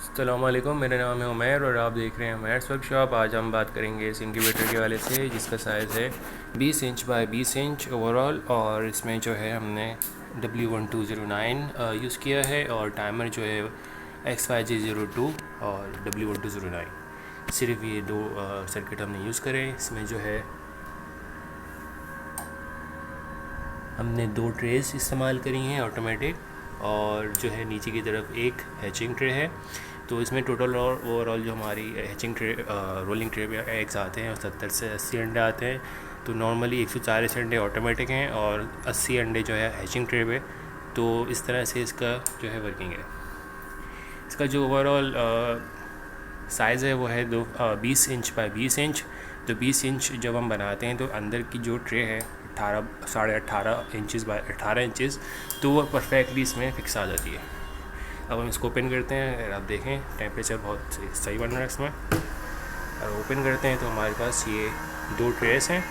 अस्सलामुअलैकुम, मेरा नाम है उमैर और आप देख रहे हैं उमैर्स वर्कशॉप। आज हम बात करेंगे इस इंक्यूबेटर के वाले से, जिसका साइज़ है 20 इंच बाय 20 इंच ओवरऑल। और इसमें जो है हमने W1209 यूज़ किया है और टाइमर जो है XYG02 और W1209। सिर्फ ये दो सर्किट हमने यूज़ करें। इसमें जो है हमने दो ट्रेस इस्तेमाल करी हैं ऑटोमेटिक, और जो है नीचे की तरफ एक हैचिंग ट्रे है। तो इसमें टोटल और ओवरऑल जो हमारी हैचिंग ट्रे रोलिंग ट्रे में एग्स आते हैं और 70 से 80 अंडे आते हैं। तो नॉर्मली 140 अंडे ऑटोमेटिक हैं और 80 अंडे जो है हैचिंग ट्रे पे। तो इस तरह से इसका जो है वर्किंग है। इसका जो ओवरऑल साइज़ है वो है 20 इंच बाय 20 इंच। तो 20 इंच जब हम बनाते हैं तो अंदर की जो ट्रे है 18.5 इंचज़ बाय 18 इंचज़, तो वो परफेक्टली इसमें फिक्स आ जाती है। अब हम इसको ओपन करते हैं। अगर आप देखें टेम्परेचर बहुत सही बन रहा है इसमें। और ओपन करते हैं तो हमारे पास ये दो ट्रेस हैं।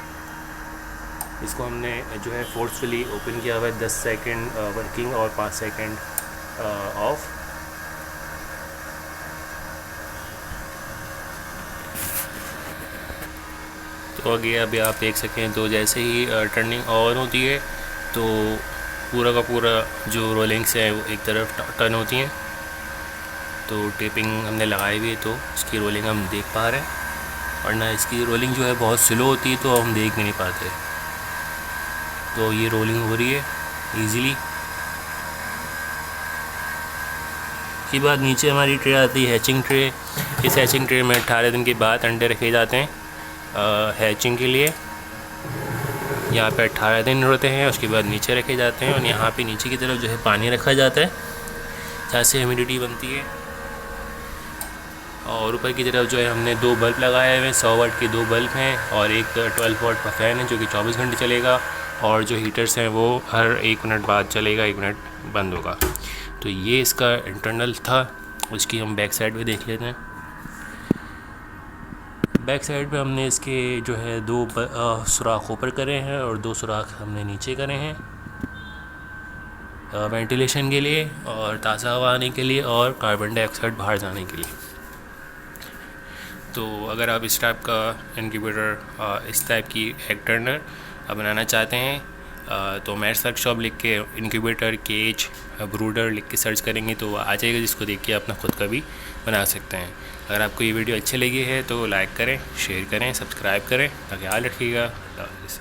इसको हमने जो है फोर्सफुली ओपन किया हुआ है। 10 सेकंड वर्किंग और 5 सेकंड ऑफ। तो आगे अभी आप देख सकें तो जैसे ही टर्निंग ऑन होती है तो पूरा का पूरा जो रोलिंग्स है वो एक तरफ टर्न होती हैं। तो टेपिंग हमने लगाई हुई है तो इसकी रोलिंग हम देख पा रहे हैं, वरना इसकी रोलिंग जो है बहुत स्लो होती है तो हम देख भी नहीं पाते। तो ये रोलिंग हो रही है ईज़िली। इसके बाद नीचे हमारी ट्रे आती है हैचिंग ट्रे। इस हैचिंग ट्रे में 18 दिन के बाद अंडे रखे जाते हैं हैचिंग के लिए। यहाँ पे 18 दिन होते हैं, उसके बाद नीचे रखे जाते हैं। और यहाँ पे नीचे की तरफ जो है पानी रखा जाता है जहाँ से ह्यूमिडिटी बनती है। और ऊपर की तरफ जो है हमने दो बल्ब लगाए हुए हैं। 100 वाट के दो बल्ब हैं और एक 12 वाट का फ़ैन है जो कि 24 घंटे चलेगा। और जो हीटर्स हैं वो हर 1 मिनट बाद चलेगा, 1 मिनट बंद होगा। तो ये इसका इंटरनल था। उसकी हम बैक साइड पे देख लेते हैं। बैक साइड पे हमने इसके जो है दो सुराख ऊपर करे हैं और दो सुराख हमने नीचे करे हैं वेंटिलेशन के लिए और ताज़ा हवा आने के लिए और कार्बन डाइऑक्साइड बाहर जाने के लिए। तो अगर आप इस टाइप का इंक्यूबेटर, इस टाइप की एग टर्नर बनाना चाहते हैं तो उमैर्स वर्कशॉप लिख के इंक्यूबेटर केज ब्रूडर लिख के सर्च करेंगे तो आ जाएगा, जिसको देख के अपना खुद का भी बना सकते हैं। अगर आपको ये वीडियो अच्छी लगी है तो लाइक करें, शेयर करें, सब्सक्राइब करें, ताकि याद रखिएगा। अल्लाह हाफ़िज़।